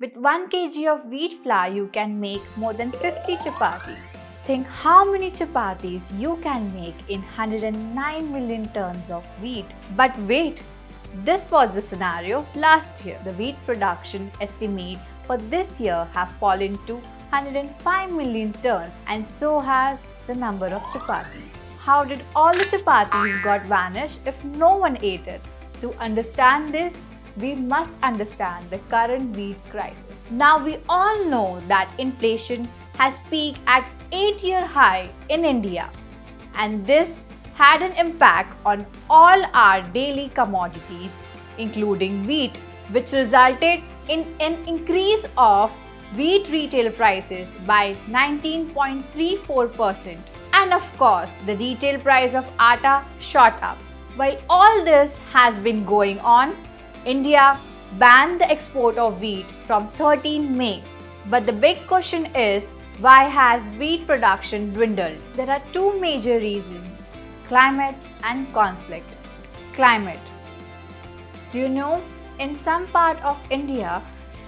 With 1 kg of wheat flour, you can make more than 50 chapatis. Think how many chapatis you can make in 109 million tons of wheat. But wait, this was the scenario last year. The wheat production estimate for this year have fallen to 105 million tons, and so has the number of chapatis. How did all the chapatis got vanished if no one ate it? To understand this, we must understand the current wheat crisis. Now we all know that inflation has peaked at 8-year high in India, and this had an impact on all our daily commodities, including wheat, which resulted in an increase of wheat retail prices by 19.34%. And of course, the retail price of atta shot up. While all this has been going on, India banned the export of wheat from 13 May. But the big question is, why has wheat production dwindled? There are two major reasons: climate and conflict. Climate. Do you know, in some part of India,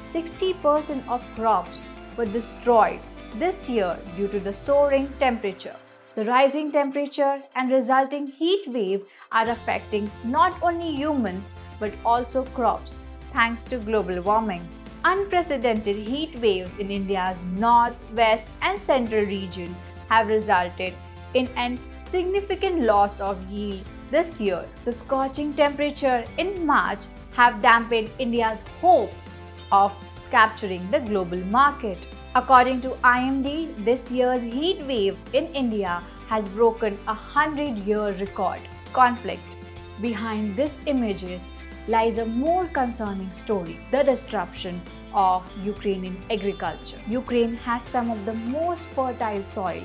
60% of crops were destroyed this year due to the soaring temperature. The rising temperature and resulting heat wave are affecting not only humans but also crops, thanks to global warming. Unprecedented heat waves in India's north, west, and central region have resulted in an significant loss of yield this year. The scorching temperature in March have dampened India's hope of capturing the global market. According to IMD, this year's heat wave in India has broken a 100-year record. Conflict. Behind these images lies a more concerning story: the disruption of Ukrainian agriculture. Ukraine has some of the most fertile soil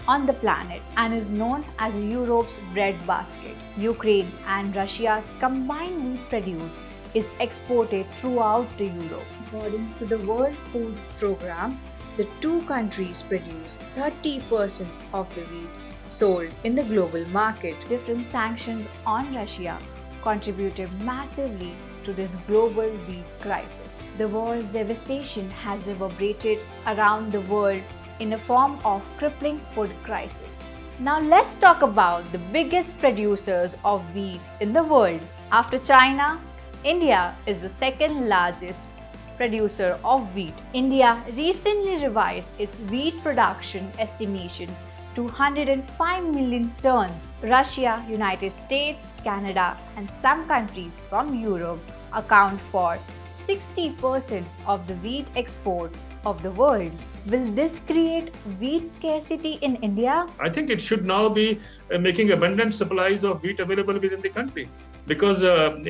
on the planet and is known as Europe's breadbasket. Ukraine and Russia's combined wheat produce is exported throughout the Europe. According to the World Food Programme, the two countries produce 30% of the wheat sold in the global market. Different sanctions on Russia contributed massively to this global wheat crisis. The war's devastation has reverberated around the world in a form of crippling food crisis. Now let's talk about the biggest producers of wheat in the world. After China, India is the second largest producer of wheat. India recently revised its wheat production estimation to 105 million tons. Russia, United States, Canada, and some countries from Europe account for 60% of the wheat export of the world. Will this create wheat scarcity in India? I think it should now be making abundant supplies of wheat available within the country. Because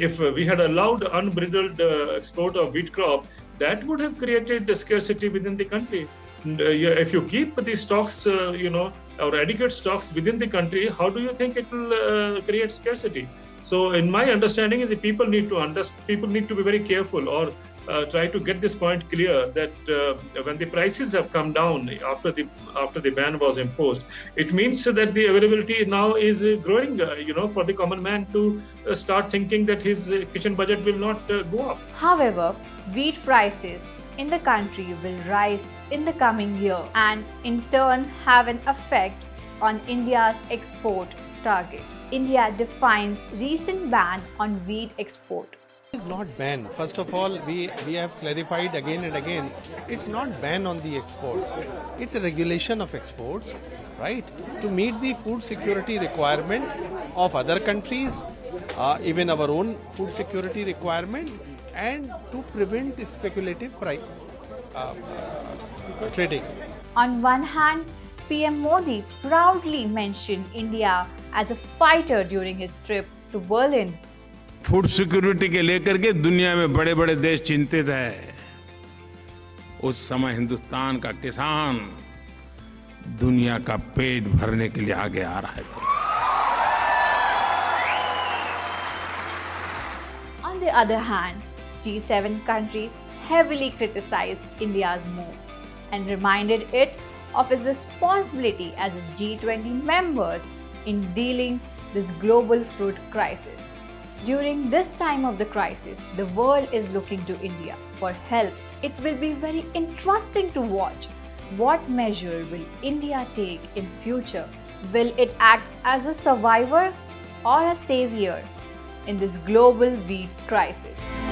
if we had allowed unbridled export of wheat crop, that would have created scarcity within the country. And, if you keep the stocks, or adequate stocks within the country, how do you think it will create scarcity? So, in my understanding, the people need to be very careful, or try to get this point clear, that when the prices have come down after the ban was imposed, it means that the availability now is growing. For the common man to start thinking that his kitchen budget will not go up. However, wheat prices in the country will rise in the coming year and in turn have an effect on India's export target. India defines recent ban on wheat export. It's not ban. First of all, we have clarified again and again, it's not ban on the exports. It's a regulation of exports, right? To meet the food security requirement of other countries, even our own food security requirement, and to prevent speculative trading. On one hand, PM Modi proudly mentioned India as a fighter during his trip to Berlin. Food security के लेकर के दुनिया में बड़े बड़े देश चिंतित है। उस समय हिंदुस्तान का किसान दुनिया का पेट भरने के लिए आगे आ रहा था। On the other hand, G7 countries heavily criticized India's move and reminded it of its responsibility as a G20 member in dealing this global food crisis. During this time of the crisis, the world is looking to India for help it will be very interesting to watch. What measure will India take in future? Will it act as a survivor or a savior in this global wheat crisis?